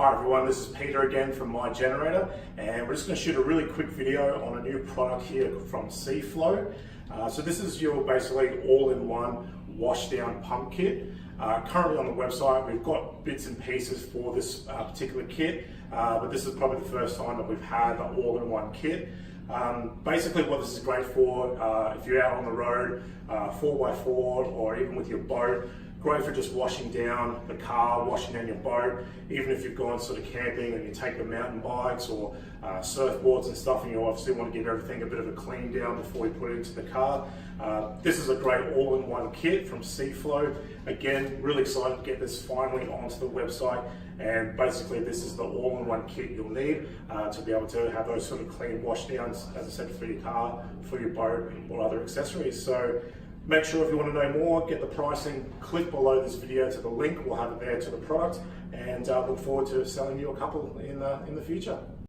Hi everyone, this is Peter again from My Generator, and we're just going to shoot a really quick video on a new product here from Seaflo. So this is your basically all-in-one wash-down pump kit. Currently on the website we've got bits and pieces for this particular kit, but this is probably the first time that we've had an all-in-one kit. Basically what this is great for, if you're out on the road, 4x4 or even with your boat, great for just washing down the car, washing down your boat, even if you've gone sort of camping and you take the mountain bikes or surfboards and stuff, and you obviously want to give everything a bit of a clean down before you put it into the car. This is a great all-in-one kit from Seaflo. Again, really excited to get this finally onto the website, and basically this is the all-in-one kit you'll need to be able to have those sort of clean wash downs, as I said, for your car, for your boat or other accessories. So make sure if you want to know more, get the pricing, click below this video to the link, we'll have it there to the product, and look forward to selling you a couple in the future.